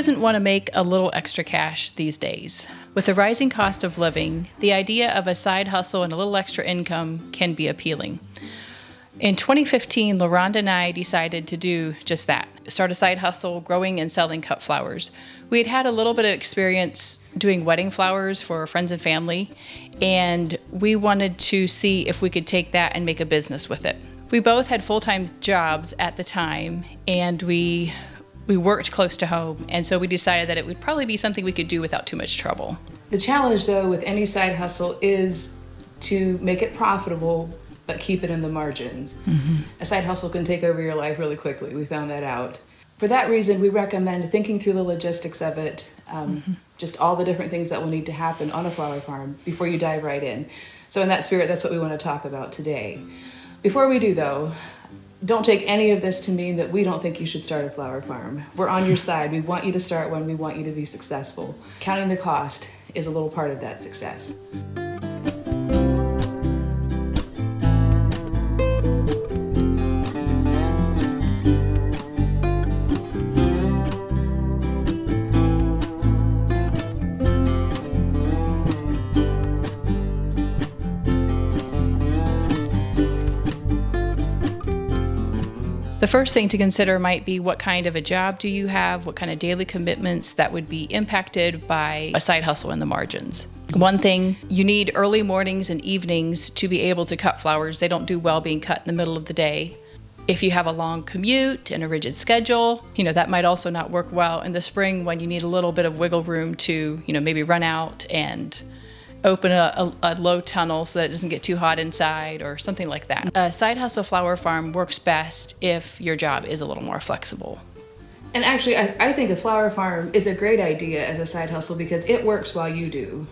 doesn't want to make a little extra cash these days? With the rising cost of living, the idea of a side hustle and a little extra income can be appealing. In 2015, LaRonda and I decided to do just that, start a side hustle growing and selling cut flowers. We had had a little bit of experience doing wedding flowers for friends and family, and we wanted to see if we could take that and make a business with it. We both had full-time jobs at the time, and we worked close to home, and so we decided that it would probably be something we could do without too much trouble. The challenge, though, with any side hustle is to make it profitable, but keep it in the margins. Mm-hmm. A side hustle can take over your life really quickly. We found that out. For that reason, we recommend thinking through the logistics of it, just all the different things that will need to happen on a flower farm before you dive right in. So in that spirit, that's what we want to talk about today. Before we do, though, don't take any of this to mean that we don't think you should start a flower farm. We're on your side. We want you to start one. We want you to be successful. Counting the cost is a little part of that success. The first thing to consider might be what kind of a job do you have, what kind of daily commitments that would be impacted by a side hustle in the margins. One thing, you need early mornings and evenings to be able to cut flowers. They don't do well being cut in the middle of the day. If you have a long commute and a rigid schedule, that might also not work well in the spring when you need a little bit of wiggle room to, maybe run out and open a low tunnel so that it doesn't get too hot inside or something like that. A side hustle flower farm works best if your job is a little more flexible. And actually, I think a flower farm is a great idea as a side hustle because it works while you do.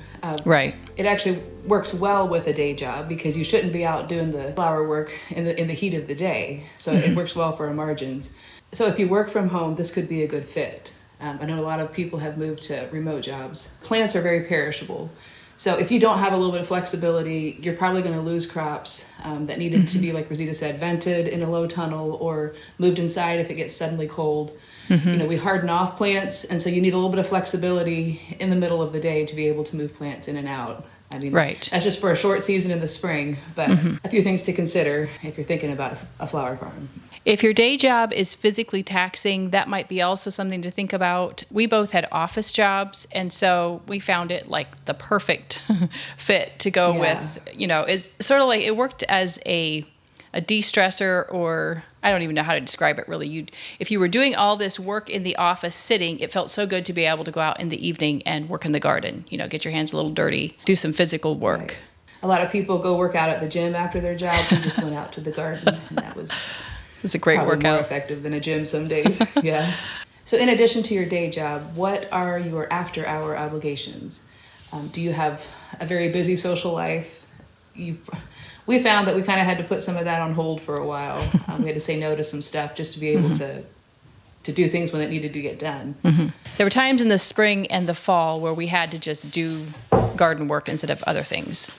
Right. It actually works well with a day job because you shouldn't be out doing the flower work in the heat of the day. So It works well for our margins. So if you work from home, this could be a good fit. I know a lot of people have moved to remote jobs. Plants are very perishable. So if you don't have a little bit of flexibility, you're probably going to lose crops that needed to be, like Rosita said, vented in a low tunnel or moved inside if it gets suddenly cold. Mm-hmm. We harden off plants, and so you need a little bit of flexibility in the middle of the day to be able to move plants in and out. Right. That's just for a short season in the spring, but a few things to consider if you're thinking about a flower farm. If your day job is physically taxing, that might be also something to think about. We both had office jobs, and so we found it like the perfect fit to go with. It's sort of like it worked as a de-stressor, or I don't even know how to describe it really. If you were doing all this work in the office sitting, it felt so good to be able to go out in the evening and work in the garden, get your hands a little dirty, do some physical work. Right. A lot of people go work out at the gym after their job. We just went out to the garden, and that was... It's a great probably workout. More effective than a gym some days. Yeah. So in addition to your day job, what are your after-hour obligations? Do you have a very busy social life? We found that we kind of had to put some of that on hold for a while. We had to say no to some stuff just to be able to do things when it needed to get done. Mm-hmm. There were times in the spring and the fall where we had to just do garden work instead of other things,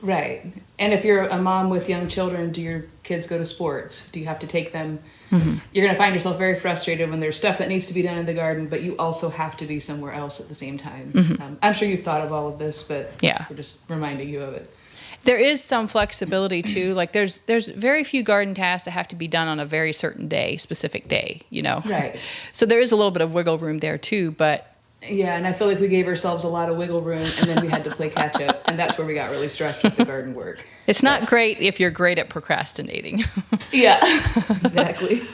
Right. And if you're a mom with young children, do your kids go to sports? Do you have to take them? Mm-hmm. You're going to find yourself very frustrated when there's stuff that needs to be done in the garden, but you also have to be somewhere else at the same time. Mm-hmm. I'm sure you've thought of all of this, but we're just reminding you of it. There is some flexibility too. Like there's very few garden tasks that have to be done on a very certain day, specific day, Right. So there is a little bit of wiggle room there too, but yeah, and I feel like we gave ourselves a lot of wiggle room, and then we had to play catch up, and that's where we got really stressed with the garden work. It's not great if you're great at procrastinating. Yeah, exactly.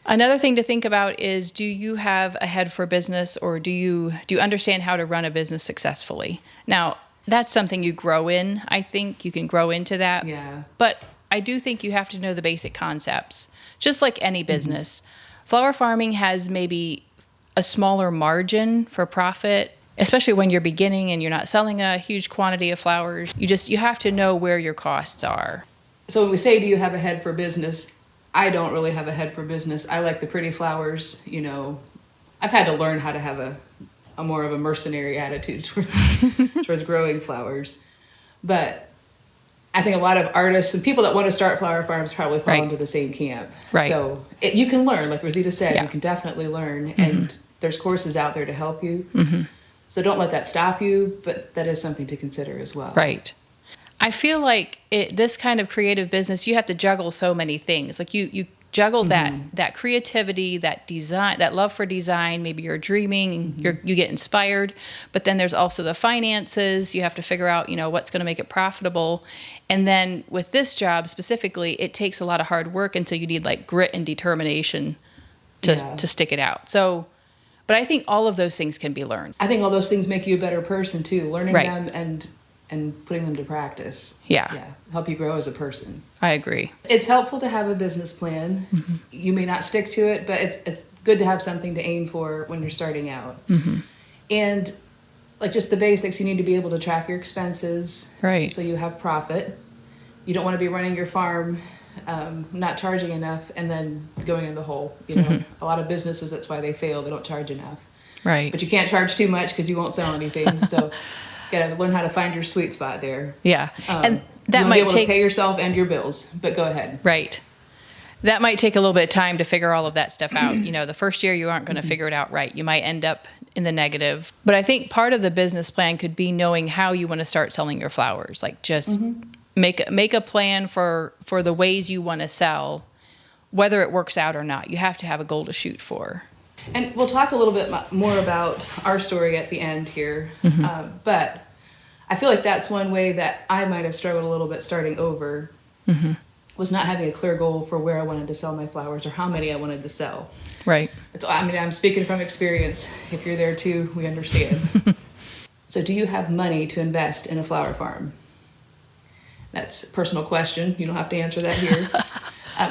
Another thing to think about is, do you have a head for business, or do you understand how to run a business successfully? Now, that's something you grow in. I think you can grow into that. Yeah. But I do think you have to know the basic concepts, just like any business. Mm-hmm. Flower farming has maybe a smaller margin for profit, especially when you're beginning and you're not selling a huge quantity of flowers. You have to know where your costs are. So when we say, do you have a head for business? I don't really have a head for business. I like the pretty flowers. I've had to learn how to have a more of a mercenary attitude towards growing flowers. But I think a lot of artists and people that want to start flower farms probably fall into the same camp. Right. So you can learn, like Rosita said, you can definitely learn. Mm-hmm. And there's courses out there to help you. So don't let that stop you, but that is something to consider as well. Right. I feel like this kind of creative business, you have to juggle so many things. Like you juggle that creativity, that design, that love for design. Maybe you're dreaming, you get inspired, but then there's also the finances. You have to figure out, what's going to make it profitable. And then with this job specifically, it takes a lot of hard work, and so you need like grit and determination to stick it out. So, but I think all of those things can be learned. I think all those things make you a better person too. Learning them and putting them to practice. Yeah. Help you grow as a person. I agree. It's helpful to have a business plan. You may not stick to it, but it's good to have something to aim for when you're starting out. And like just the basics, you need to be able to track your expenses. Right. So you have profit. You don't want to be running your farm not charging enough and then going in the hole. A lot of businesses, that's why they fail. They don't charge enough. Right. But you can't charge too much because you won't sell anything. So you got to learn how to find your sweet spot there. Yeah. And that you might be able take to pay yourself and your bills. But go ahead. Right. That might take a little bit of time to figure all of that stuff out. The first year you aren't going to figure it out right. You might end up in the negative. But I think part of the business plan could be knowing how you want to start selling your flowers. Like just make a plan for the ways you want to sell, whether it works out or not. You have to have a goal to shoot for. And we'll talk a little bit more about our story at the end here. But I feel like that's one way that I might have struggled a little bit starting over, was not having a clear goal for where I wanted to sell my flowers or how many I wanted to sell. Right. I'm speaking from experience. If you're there too, we understand. So do you have money to invest in a flower farm? That's a personal question. You don't have to answer that here.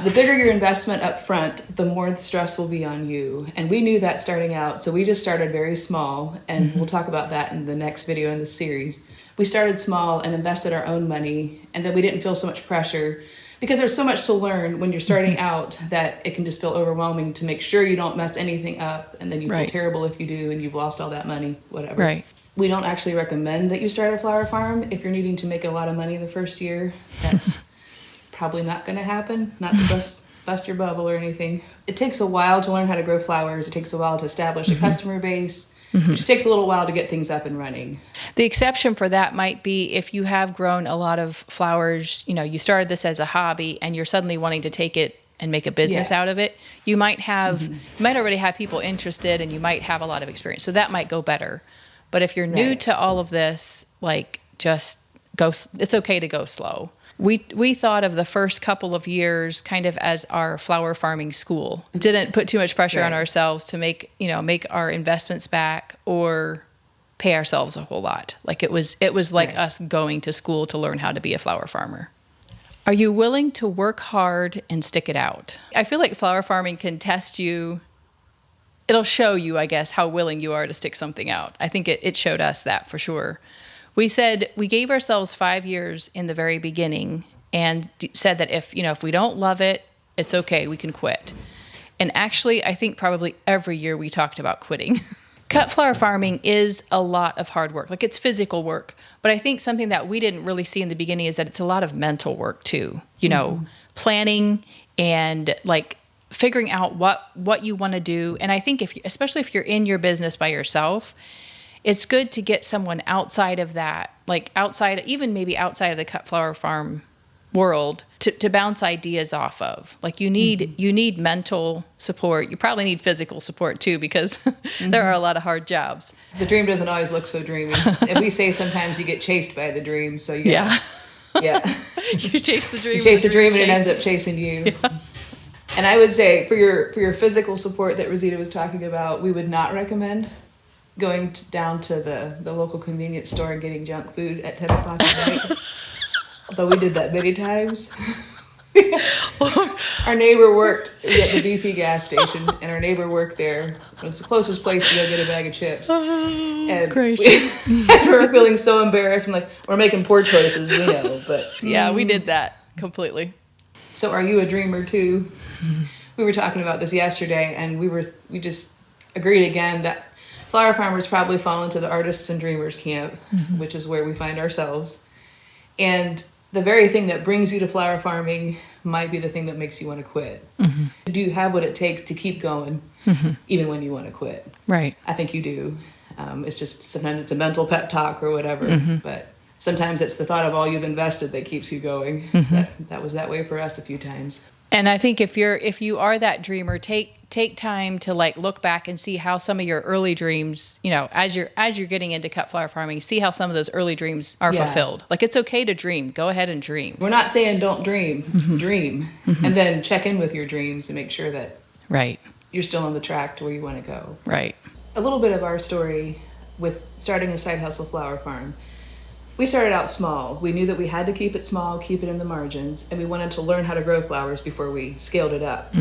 The bigger your investment up front, the more the stress will be on you. And we knew that starting out. So we just started very small. And we'll talk about that in the next video in the series. We started small and invested our own money. And then we didn't feel so much pressure. Because there's so much to learn when you're starting out that it can just feel overwhelming to make sure you don't mess anything up. And then you feel terrible if you do and you've lost all that money, whatever. Right. We don't actually recommend that you start a flower farm if you're needing to make a lot of money the first year. That's probably not going to happen. Not to bust your bubble or anything. It takes a while to learn how to grow flowers. It takes a while to establish a customer base. It just takes a little while to get things up and running. The exception for that might be if you have grown a lot of flowers, you started this as a hobby and you're suddenly wanting to take it and make a business out of it. You might already have people interested and you might have a lot of experience. So that might go better. But if you're new to all of this, just go. It's okay to go slow. We thought of the first couple of years kind of as our flower farming school. Didn't put too much pressure on ourselves to make our investments back or pay ourselves a whole lot. Like it was like us going to school to learn how to be a flower farmer. Are you willing to work hard and stick it out? I feel like flower farming can test you. It'll show you, I guess, how willing you are to stick something out. I think it showed us that for sure. We said we gave ourselves 5 years in the very beginning and said that if we don't love it, it's okay, we can quit. And actually, I think probably every year we talked about quitting. Cut flower farming is a lot of hard work. Like it's physical work. But I think something that we didn't really see in the beginning is that it's a lot of mental work too. Planning and figuring out what you want to do. And I think especially if you're in your business by yourself, it's good to get someone outside of that, even maybe outside of the cut flower farm world to bounce ideas off of. You need mental support. You probably need physical support too, because there are a lot of hard jobs. The dream doesn't always look so dreamy. And we say sometimes you get chased by the dream. So you chase the dream. You chase the dream and it ends up chasing you. Yeah. And I would say for your physical support that Rosita was talking about, we would not recommend going down to the local convenience store and getting junk food at 10 o'clock at night. Although we did that many times. Our neighbor worked at the BP gas station, and our neighbor worked there. It was the closest place to go get a bag of chips. And we were feeling so embarrassed. I'm like, we're making poor choices, we know. But yeah, we did that completely. So are you a dreamer too? We were talking about this yesterday, and we just agreed again that flower farmers probably fall into the artists and dreamers camp, which is where we find ourselves. And the very thing that brings you to flower farming might be the thing that makes you want to quit. Do you have what it takes to keep going? even when you want to quit. Right. I think you do. It's just sometimes it's a mental pep talk or whatever, but sometimes it's the thought of all you've invested that keeps you going. That was that way for us a few times. And I think if you are that dreamer, take time to like look back and see how some of your early dreams, as you're getting into cut flower farming, see how some of those early dreams are fulfilled. Like, it's okay to dream. Go ahead and dream. We're not saying don't dream. Dream. And then check in with your dreams and make sure that you're still on the track to where you want to go. Right. A little bit of our story with starting a side hustle flower farm. We started out small. We knew that we had to keep it small, keep it in the margins, and we wanted to learn how to grow flowers before we scaled it up.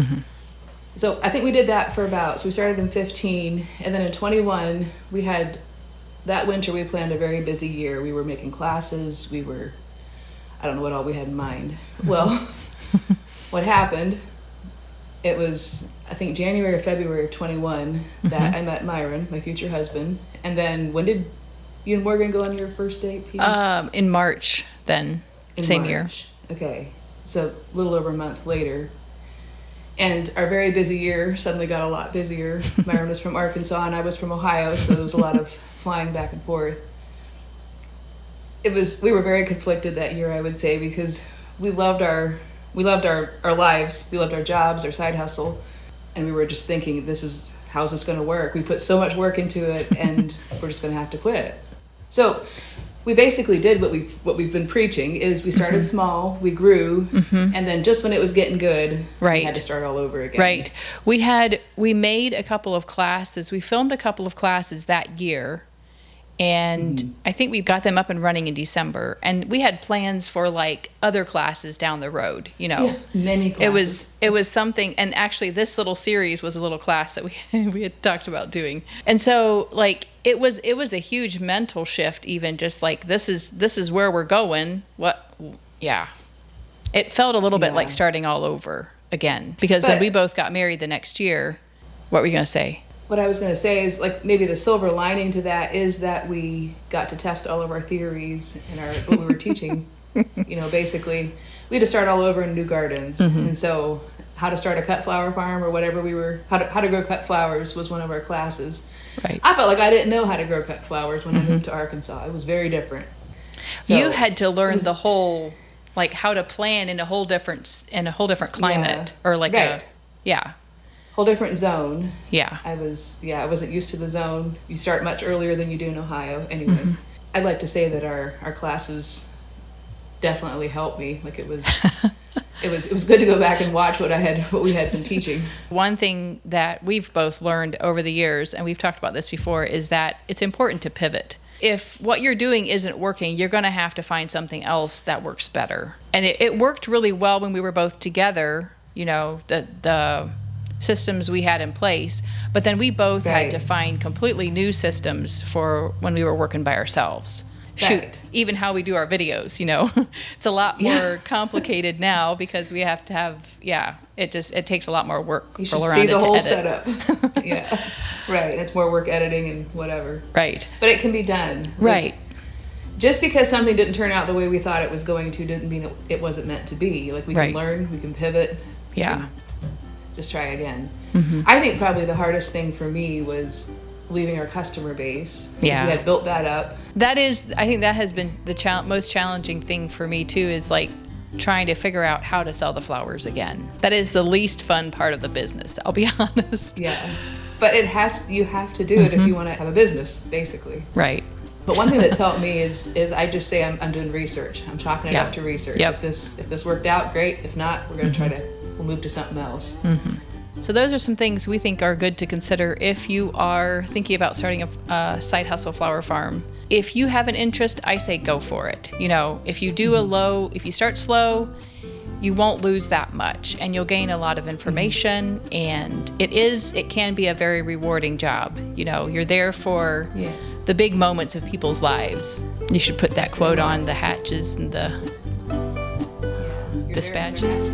So I think we did that so we started in 15, and then in 21, that winter we planned a very busy year. We were making classes, I don't know what all we had in mind. Well, what happened, it was, I think, January or February of 21 that I met Myron, my future husband, and then when did you and Morgan go on your first date, Pete? In March, then. Same year. Okay. So a little over a month later. And our very busy year suddenly got a lot busier. Myron was from Arkansas and I was from Ohio, so there was a lot of flying back and forth. We were very conflicted that year, I would say, because we loved our lives. We loved our jobs, our side hustle. And we were just thinking, how's this going to work? We put so much work into it and we're just going to have to quit. So we basically did what we've been preaching is we started small, we grew, and then just when it was getting good, we had to start all over again. Right. We made a couple of classes. We filmed a couple of classes that year, and I think we got them up and running in December. And we had plans for like other classes down the road, Yeah, many classes. It was something, and actually this little series was a little class that we had talked about doing. And so like it was a huge mental shift, even just like this is where we're going. It felt a little bit like starting all over again, because then we both got married the next year. What were you going to say? What I was going to say is, like, maybe the silver lining to that is that we got to test all of our theories and what we were teaching. Basically, we had to start all over in new gardens. And so how to start a cut flower farm or whatever how to grow cut flowers was one of our classes. Right. I felt like I didn't know how to grow cut flowers when I moved to Arkansas. It was very different. So you had to learn the whole, like, how to plan in a whole different climate, or like whole different zone. Yeah. I wasn't used to the zone. You start much earlier than you do in Ohio. Anyway, I'd like to say that our classes definitely helped me. Like, it was it was good to go back and watch what we had been teaching. One thing that we've both learned over the years, and we've talked about this before, is that it's important to pivot. If what you're doing isn't working, you're going to have to find something else that works better. And it worked really well when we were both together, the systems we had in place, but then we both had to find completely new systems for when we were working by ourselves. Shoot, even how we do our videos, it's a lot more complicated now because we have to have, it takes a lot more work. You should see the whole setup. Right. It's more work editing and whatever. Right. But it can be done. Right. Just because something didn't turn out the way we thought it was going to didn't mean it wasn't meant to be. Like, we can learn, we can pivot. Yeah. Just try again. I think probably the hardest thing for me was leaving our customer base. Yeah. We had built that up. I think that has been the most challenging thing for me too, is like trying to figure out how to sell the flowers again. That is the least fun part of the business, I'll be honest. Yeah. But you have to do it if you want to have a business, basically. Right. But one thing that's helped me is I just say I'm doing research. I'm chalking it up to research. Yep. If this worked out, great. If not, we're going to we'll move to something else. So those are some things we think are good to consider if you are thinking about starting a side hustle flower farm. If you have an interest, I say go for it. If you do if you start slow, you won't lose that much, and you'll gain a lot of information, and it can be a very rewarding job. You're there for the big moments of people's lives. You should put that quote on the hatches and the dispatches.